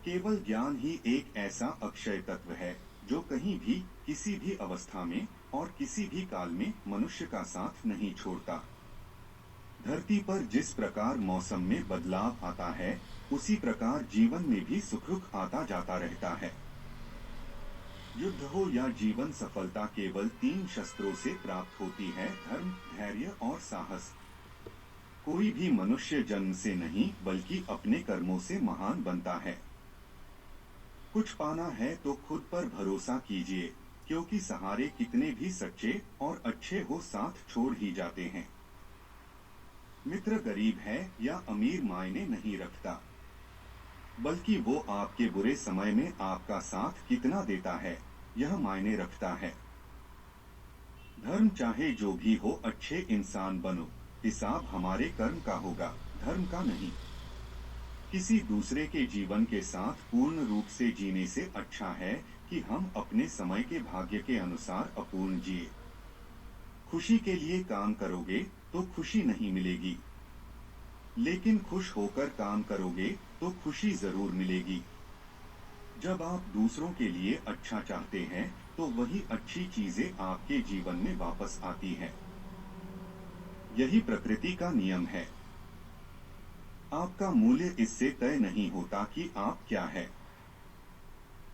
केवल ज्ञान ही एक ऐसा अक्षय तत्व है जो कहीं भी, किसी भी अवस्था में और किसी भी काल में मनुष्य का साथ नहीं छोड़ता। धरती पर जिस प्रकार मौसम में बदलाव आता है, उसी प्रकार जीवन में भी सुख दुख आता जाता रहता है। युद्ध हो या जीवन सफलता केवल 3 शस्त्रों से प्राप्त होती है: धर्म, धैर्य और साहस। कोई भी मनुष्य जन्म से नहीं बल्कि अपने कर्मों से महान बनता है। कुछ पाना है तो खुद पर भरोसा कीजिए, क्योंकि सहारे कितने भी सच्चे और अच्छे हो साथ छोड़ ही जाते हैं। मित्र गरीब है या अमीर मायने नहीं रखता, बल्कि वो आपके बुरे समय में आपका साथ कितना देता है यह मायने रखता है। धर्म चाहे जो भी हो, अच्छे इंसान बनो, हिसाब हमारे कर्म का होगा, धर्म का नहीं। किसी दूसरे के जीवन के साथ पूर्ण रूप से जीने से अच्छा है कि हम अपने समय के भाग्य के अनुसार अपूर्ण जिए। खुशी के लिए काम करोगे तो खुशी नहीं मिलेगी, लेकिन खुश होकर काम करोगे तो खुशी जरूर मिलेगी। जब आप दूसरों के लिए अच्छा चाहते हैं तो वही अच्छी चीजें आपके जीवन में वापस आती हैं। यही प्रकृति का नियम है। आपका मूल्य इससे तय नहीं होता कि आप क्या है,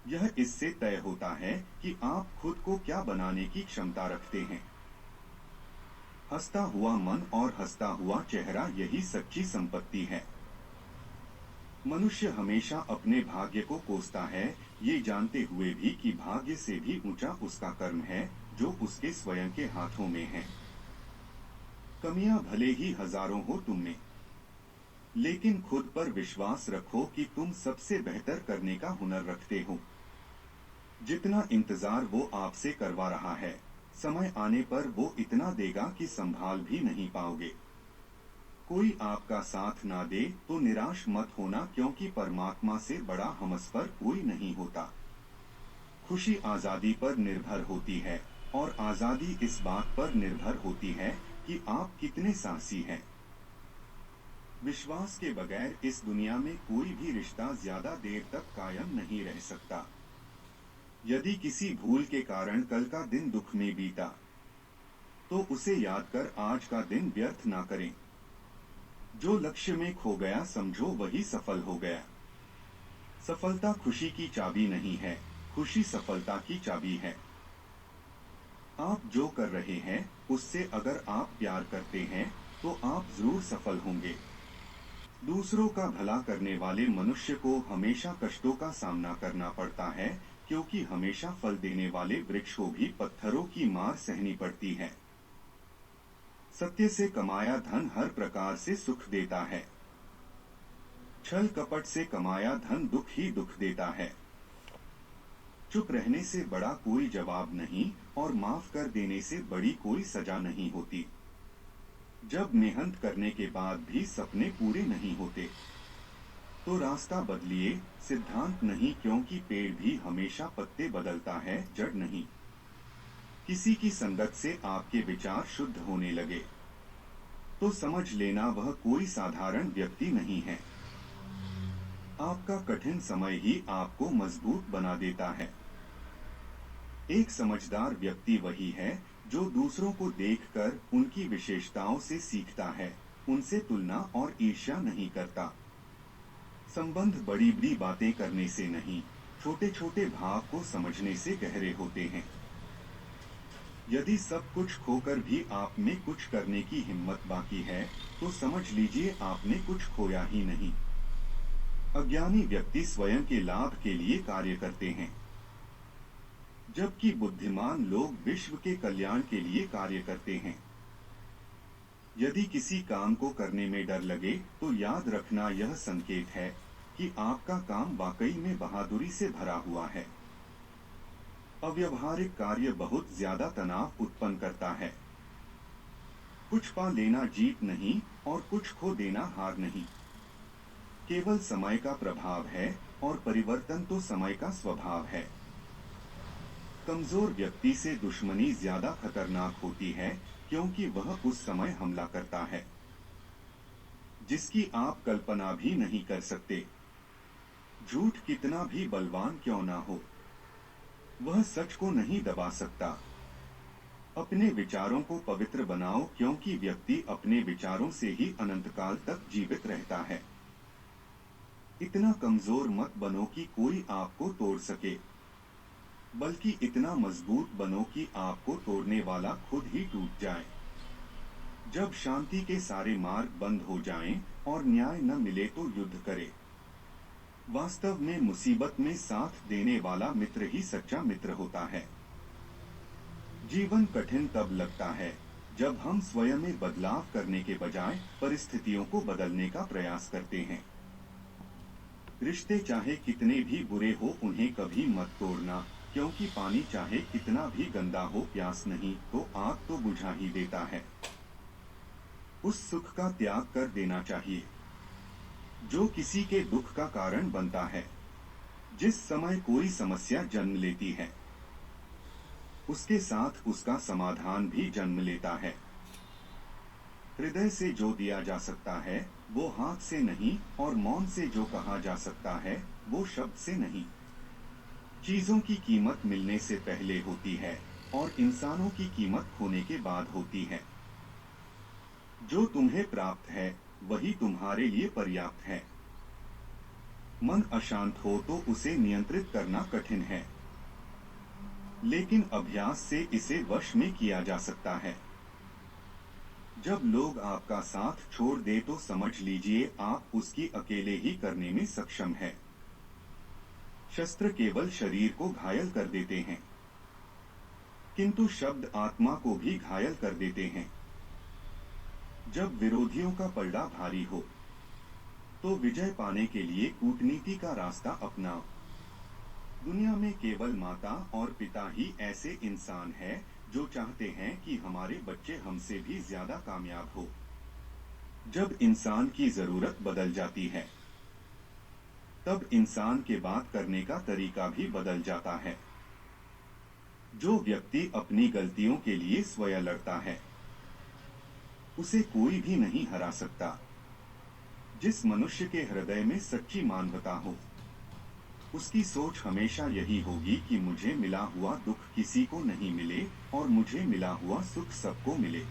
यह इससे तय होता है कि आप खुद को क्या बनाने की क्षमता रखते हैं। हंसता हुआ मन और हंसता हुआ चेहरा, यही सच्ची संपत्ति है। मनुष्य हमेशा अपने भाग्य को कोसता है, ये जानते हुए भी कि भाग्य से भी ऊंचा उसका कर्म है जो उसके स्वयं के हाथों में है। कमियां भले ही हजारों हो तुम में, लेकिन खुद पर विश्वास रखो कि तुम सबसे बेहतर करने का हुनर रखते हो। जितना इंतजार वो आपसे करवा रहा है, समय आने पर वो इतना देगा कि संभाल भी नहीं पाओगे। कोई आपका साथ ना दे तो निराश मत होना, क्योंकि परमात्मा से बड़ा हमस पर कोई नहीं होता। खुशी आजादी पर निर्भर होती है, और आजादी इस बात पर निर्भर होती है कि आप कितने साहसी हैं। विश्वास के बगैर इस दुनिया में कोई भी रिश्ता ज्यादा देर तक कायम नहीं रह सकता। यदि किसी भूल के कारण कल का दिन दुख में बीता, तो उसे याद कर आज का दिन व्यर्थ ना करें। जो लक्ष्य में खो गया समझो वही सफल हो गया। सफलता खुशी की चाबी नहीं है, खुशी सफलता की चाबी है। आप जो कर रहे हैं उससे अगर आप प्यार करते हैं तो आप जरूर सफल होंगे। दूसरों का भला करने वाले मनुष्य को हमेशा कष्टों का सामना करना पड़ता है, क्योंकि हमेशा फल देने वाले वृक्ष को भी पत्थरों की मार सहनी पड़ती है। सत्य से कमाया धन हर प्रकार से सुख देता है, छल कपट से कमाया धन दुख ही दुख देता है। चुप रहने से बड़ा कोई जवाब नहीं, और माफ कर देने से बड़ी कोई सजा नहीं होती। जब मेहनत करने के बाद भी सपने पूरे नहीं होते, तो रास्ता बदलिए, सिद्धांत नहीं, क्योंकि पेड़ भी हमेशा पत्ते बदलता है, जड़ नहीं। किसी की संगत से आपके विचार शुद्ध होने लगे तो समझ लेना वह कोई साधारण व्यक्ति नहीं है। आपका कठिन समय ही आपको मजबूत बना देता है। एक समझदार व्यक्ति वही है जो दूसरों को देखकर उनकी विशेषताओं से सीखता है, उनसे तुलना और ईर्ष्या नहीं करता। संबंध बड़ी बड़ी बातें करने से नहीं, छोटे छोटे भाव को समझने से गहरे होते हैं। यदि सब कुछ खोकर भी आप में कुछ करने की हिम्मत बाकी है तो समझ लीजिए आपने कुछ खोया ही नहीं। अज्ञानी व्यक्ति स्वयं के लाभ के लिए कार्य करते हैं, जबकि बुद्धिमान लोग विश्व के कल्याण के लिए कार्य करते हैं। यदि किसी काम को करने में डर लगे तो याद रखना यह संकेत है कि आपका काम वाकई में बहादुरी से भरा हुआ है। अव्यावहारिक कार्य बहुत ज्यादा तनाव उत्पन्न करता है। कुछ पा लेना जीत नहीं और कुछ खो देना हार नहीं, केवल समय का प्रभाव है, और परिवर्तन तो समय का स्वभाव है। कमजोर व्यक्ति से दुश्मनी ज्यादा खतरनाक होती है, क्योंकि वह उस समय हमला करता है जिसकी आप कल्पना भी नहीं कर सकते। झूठ कितना भी बलवान क्यों ना हो, वह सच को नहीं दबा सकता। अपने विचारों को पवित्र बनाओ, क्योंकि व्यक्ति अपने विचारों से ही अनंतकाल तक जीवित रहता है। इतना कमजोर मत बनो कि कोई आपको तोड़ सके, बल्कि इतना मजबूत बनो कि आपको तोड़ने वाला खुद ही टूट जाए। जब शांति के सारे मार्ग बंद हो जाएं और न्याय न मिले तो युद्ध करे। वास्तव में मुसीबत में साथ देने वाला मित्र ही सच्चा मित्र होता है। जीवन कठिन तब लगता है जब हम स्वयं में बदलाव करने के बजाय परिस्थितियों को बदलने का प्रयास करते हैं। रिश्ते चाहे कितने भी बुरे हो, उन्हें कभी मत तोड़ना, क्योंकि पानी चाहे कितना भी गंदा हो, प्यास नहीं तो आग तो बुझा ही देता है। उस सुख का त्याग कर देना चाहिए जो किसी के दुख का कारण बनता है। जिस समय कोई समस्या जन्म लेती है, उसके साथ उसका समाधान भी जन्म लेता है। हृदय से जो दिया जा सकता है वो हाथ से नहीं, और मौन से जो कहा जा सकता है वो शब्द से नहीं। चीजों की कीमत मिलने से पहले होती है और इंसानों की कीमत खोने के बाद होती है। जो तुम्हें प्राप्त है वही तुम्हारे लिए पर्याप्त है। मन अशांत हो तो उसे नियंत्रित करना कठिन है, लेकिन अभ्यास से इसे वश में किया जा सकता है। जब लोग आपका साथ छोड़ दे तो समझ लीजिए आप उसकी अकेले ही करने में सक्षम है। शस्त्र केवल शरीर को घायल कर देते हैं, किंतु शब्द आत्मा को भी घायल कर देते हैं। जब विरोधियों का पलड़ा भारी हो तो विजय पाने के लिए कूटनीति का रास्ता अपनाओ। दुनिया में केवल माता और पिता ही ऐसे इंसान हैं जो चाहते हैं कि हमारे बच्चे हमसे भी ज्यादा कामयाब हो। जब इंसान की जरूरत बदल जाती है तब इंसान के बात करने का तरीका भी बदल जाता है। जो व्यक्ति अपनी गलतियों के लिए स्वयं लड़ता है उसे कोई भी नहीं हरा सकता। जिस मनुष्य के हृदय में सच्ची मानवता हो, उसकी सोच हमेशा यही होगी कि मुझे मिला हुआ दुख किसी को नहीं मिले और मुझे मिला हुआ सुख सबको मिले।